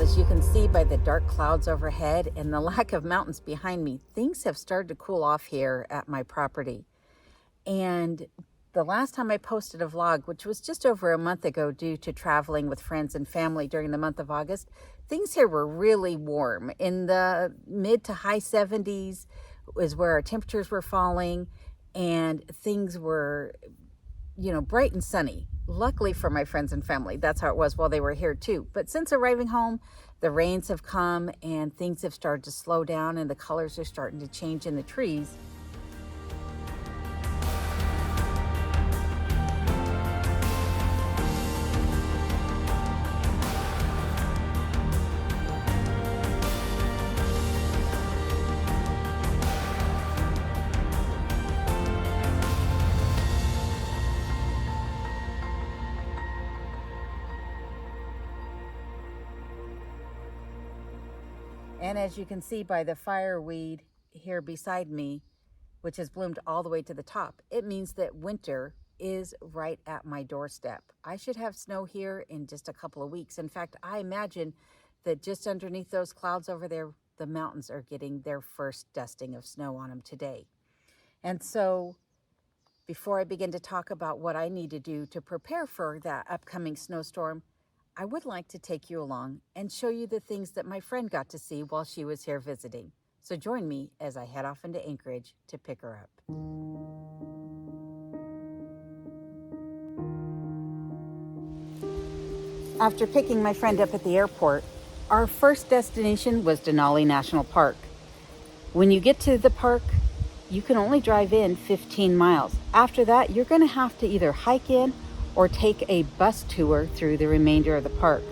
As you can see by the dark clouds overhead and the lack of mountains behind me, things have started to cool off here at my property. And the last time I posted a vlog, which was just over a month ago due to traveling with friends and family during the month of August, things here were really warm. In the mid to high 70s is where our temperatures were falling, and things were, bright and sunny. Luckily for my friends and family, that's how it was while they were here too. But since arriving home, the rains have come and things have started to slow down and the colors are starting to change in the trees. And as you can see by the fireweed here beside me, which has bloomed all the way to the top, it means that winter is right at my doorstep. I should have snow here in just a couple of weeks. In fact, I imagine that just underneath those clouds over there, the mountains are getting their first dusting of snow on them today. And so before I begin to talk about what I need to do to prepare for that upcoming snowstorm, I would like to take you along and show you the things that my friend got to see while she was here visiting. So join me as I head off into Anchorage to pick her up. After picking my friend up at the airport, our first destination was Denali National Park. When you get to the park, you can only drive in 15 miles. After that, you're going to have to either hike in or take a bus tour through the remainder of the park.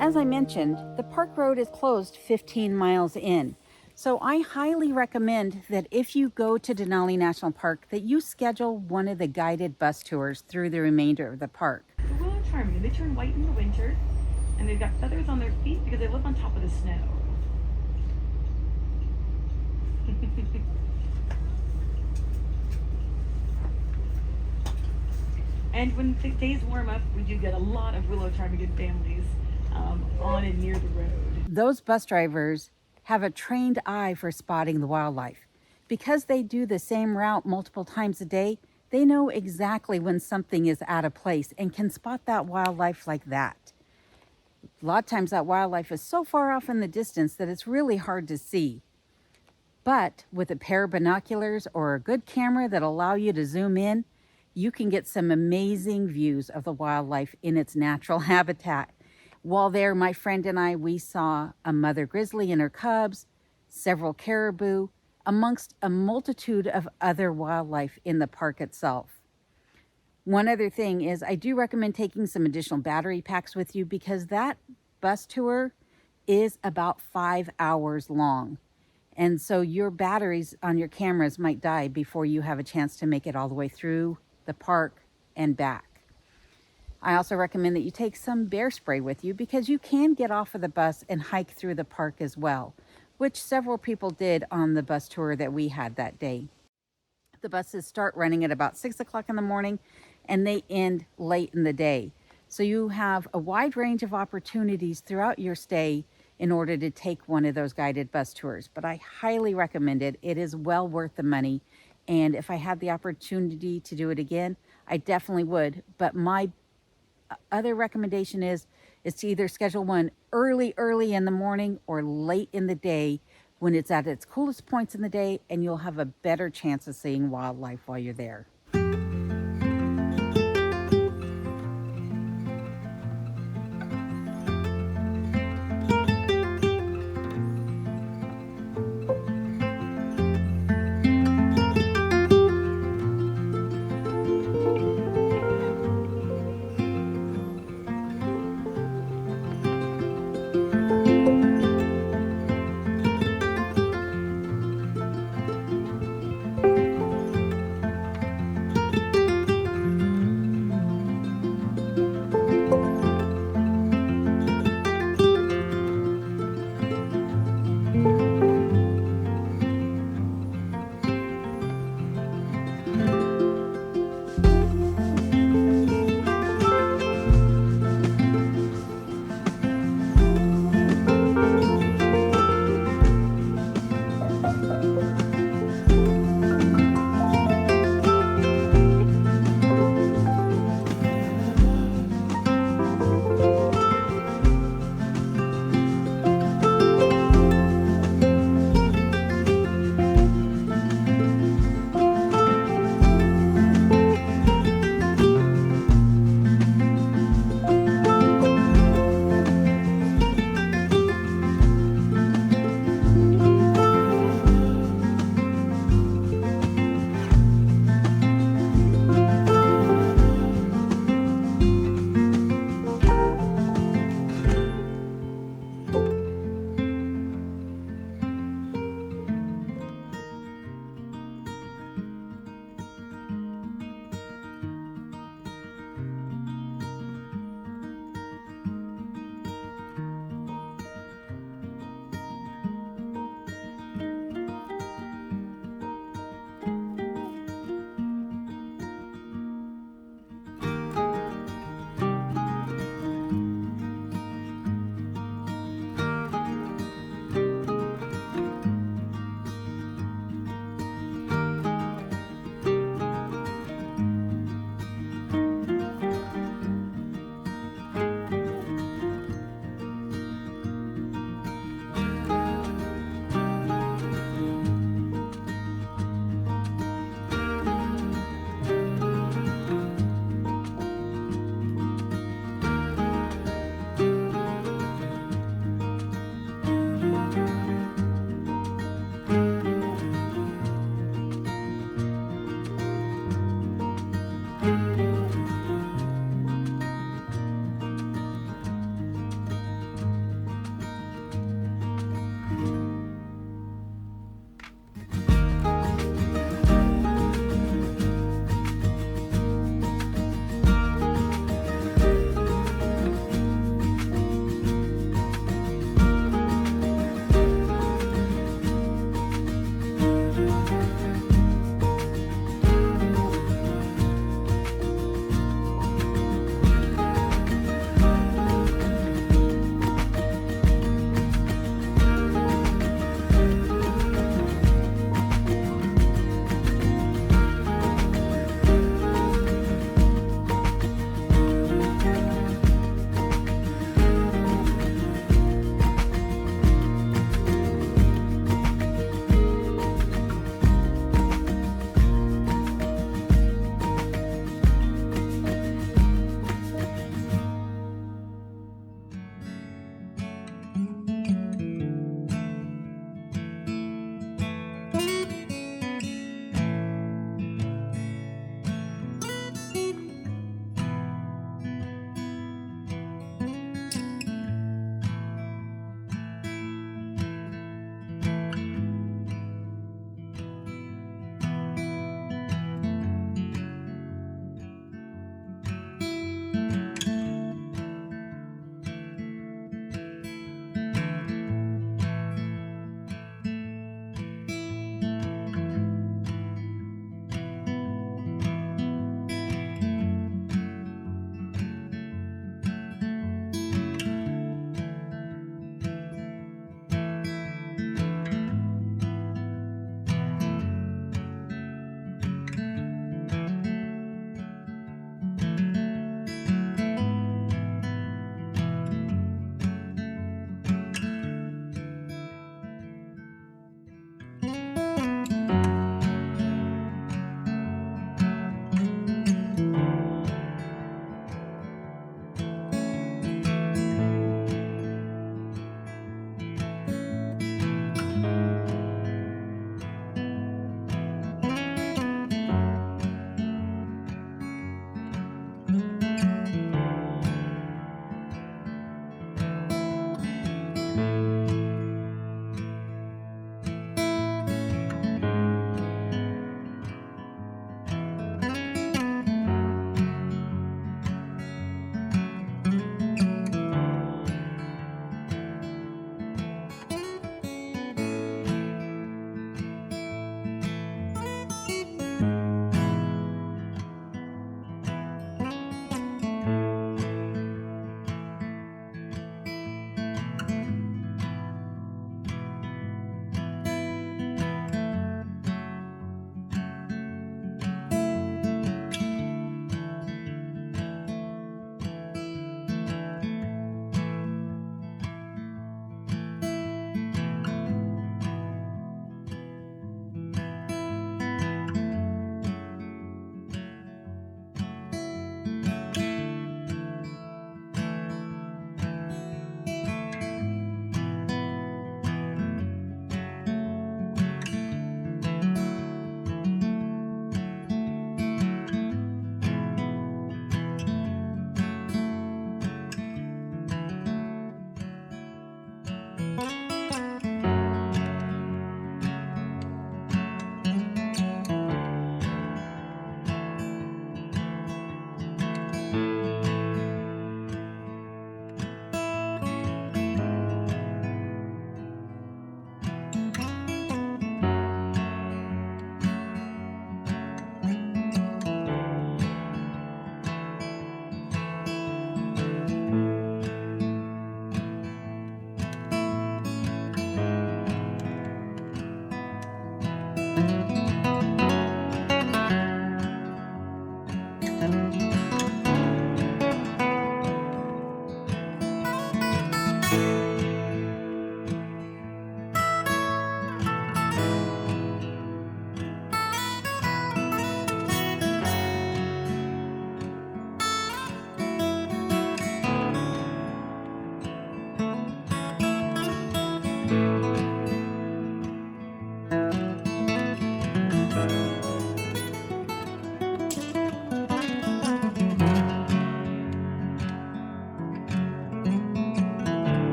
As I mentioned, the park road is closed 15 miles in. So I highly recommend that if you go to Denali National Park, that you schedule one of the guided bus tours through the remainder of the park. The willow ptarmigan, they turn white in the winter, and they've got feathers on their feet because they live on top of the snow. And when the days warm up, we do get a lot of willow ptarmigan families on and near the road. Those bus drivers have a trained eye for spotting the wildlife. Because they do the same route multiple times a day, they know exactly when something is out of place and can spot that wildlife like that. A lot of times that wildlife is so far off in the distance that it's really hard to see. But with a pair of binoculars or a good camera that allow you to zoom in, you can get some amazing views of the wildlife in its natural habitat. While there, my friend and I, we saw a mother grizzly and her cubs, several caribou, amongst a multitude of other wildlife in the park itself. One other thing is I do recommend taking some additional battery packs with you because that bus tour is about 5 hours long. And so your batteries on your cameras might die before you have a chance to make it all the way through the park and back. I also recommend that you take some bear spray with you because you can get off of the bus and hike through the park as well, which several people did on the bus tour that we had that day. The buses start running at about 6 o'clock in the morning and they end late in the day. So you have a wide range of opportunities throughout your stay in order to take one of those guided bus tours. But I highly recommend it. It is well worth the money. And if I had the opportunity to do it again, I definitely would. But my other recommendation is to either schedule one early in the morning or late in the day when it's at its coolest points in the day, and you'll have a better chance of seeing wildlife while you're there.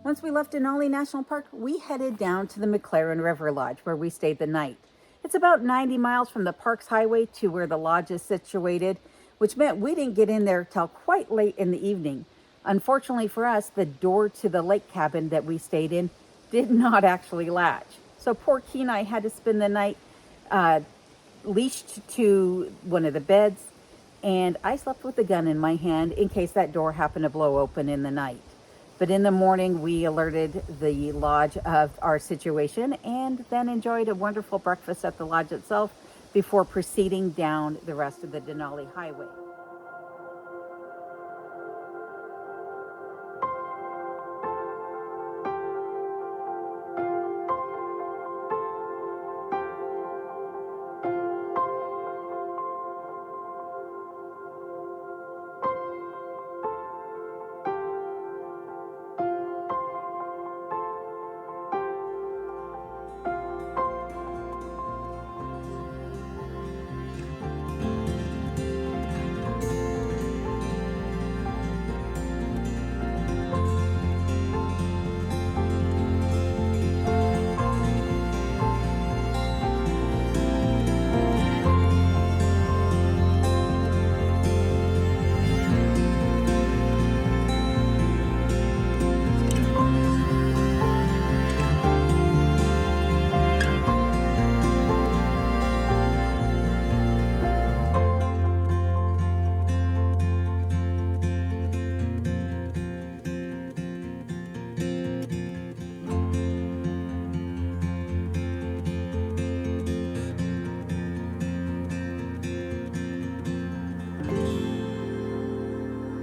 Once we left Denali National Park, we headed down to the McLaren River Lodge where we stayed the night. It's about 90 miles from the park's highway to where the lodge is situated, which meant we didn't get in there till quite late in the evening. Unfortunately for us, the door to the lake cabin that we stayed in did not actually latch. So poor Kenai had to spend the night leashed to one of the beds, and I slept with a gun in my hand in case that door happened to blow open in the night. But in the morning, we alerted the lodge of our situation and then enjoyed a wonderful breakfast at the lodge itself before proceeding down the rest of the Denali Highway.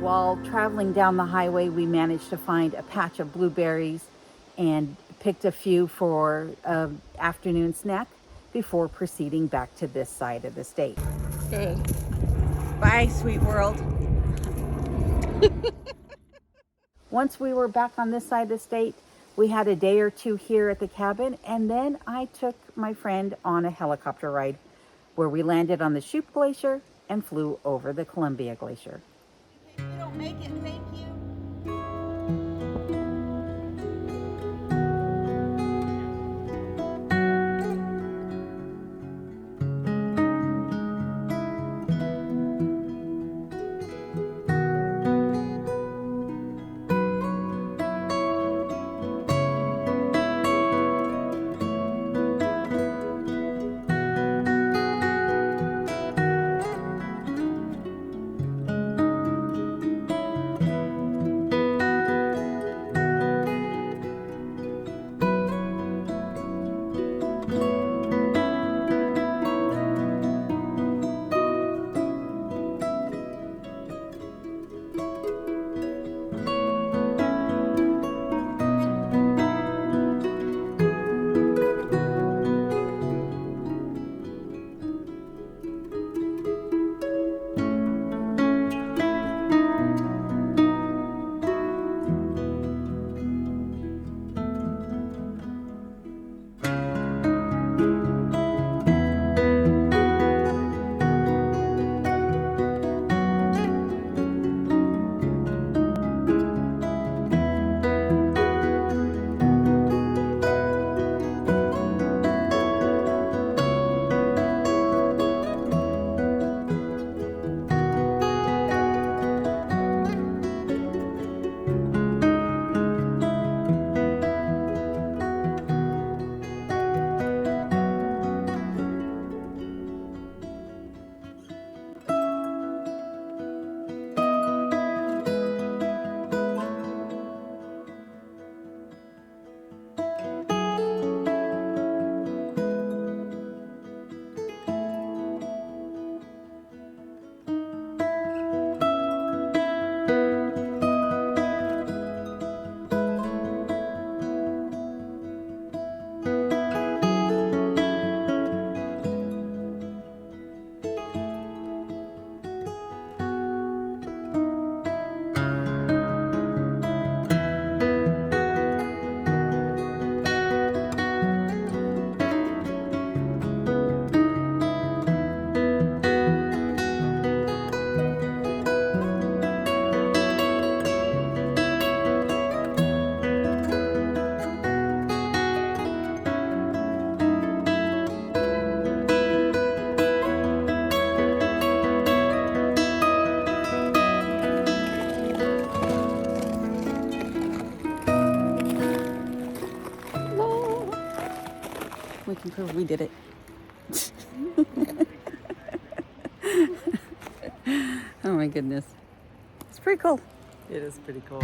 While traveling down the highway, we managed to find a patch of blueberries and picked a few for an afternoon snack before proceeding back to this side of the state. Good. Bye, sweet world. Once we were back on this side of the state, we had a day or two here at the cabin, and then I took my friend on a helicopter ride where we landed on the Shoup Glacier and flew over the Columbia Glacier. If you don't make it, thank you. we can prove we did it. Oh my goodness. It's pretty cool. It is pretty cool.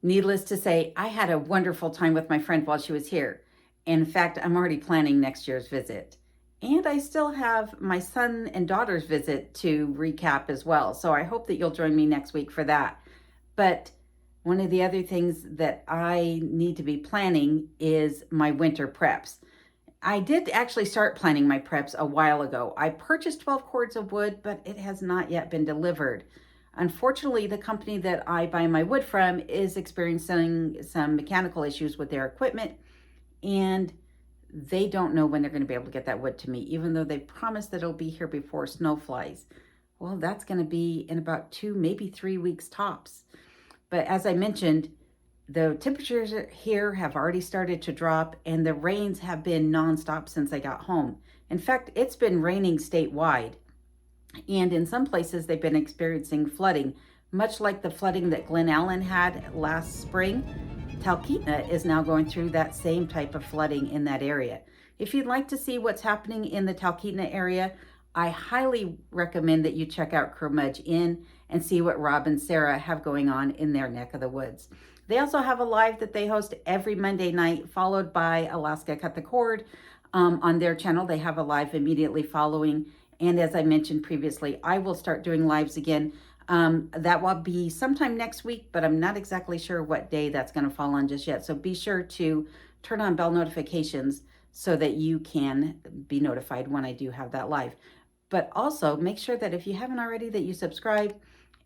Needless to say, I had a wonderful time with my friend while she was here. In fact, I'm already planning next year's visit. And I still have my son and daughter's visit to recap as well. So I hope that you'll join me next week for that. But one of the other things that I need to be planning is my winter preps. I did actually start planning my preps a while ago. I purchased 12 cords of wood, but it has not yet been delivered. Unfortunately, the company that I buy my wood from is experiencing some mechanical issues with their equipment, and they don't know when they're going to be able to get that wood to me, even though they promised that it'll be here before snow flies. Well, that's going to be in about 2, maybe 3 weeks tops. But as I mentioned, the temperatures here have already started to drop, and the rains have been nonstop since I got home. In fact, it's been raining statewide. And in some places, they've been experiencing flooding, much like the flooding that Glen Allen had last spring. Talkeetna is now going through that same type of flooding in that area. If you'd like to see what's happening in the Talkeetna area, I highly recommend that you check out Curmudgeon Inn and see what Rob and Sarah have going on in their neck of the woods. They also have a live that they host every Monday night, followed by Alaska Cut the Cord. On their channel, they have a live immediately following. And as I mentioned previously, I will start doing lives again. That will be sometime next week, but I'm not exactly sure what day that's going to fall on just yet. So be sure to turn on bell notifications so that you can be notified when I do have that live. But also make sure that if you haven't already, that you subscribe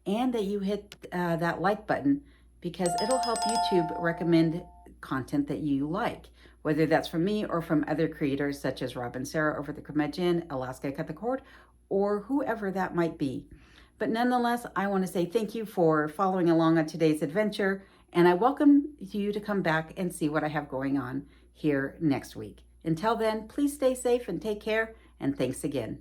and that you hit that like button, because it'll help YouTube recommend content that you like, whether that's from me or from other creators such as Rob and Sarah over the Curmudgeon, Alaska Cut the Cord, or whoever that might be. But nonetheless, I want to say thank you for following along on today's adventure, and I welcome you to come back and see what I have going on here next week. Until then, please stay safe and take care, and thanks again.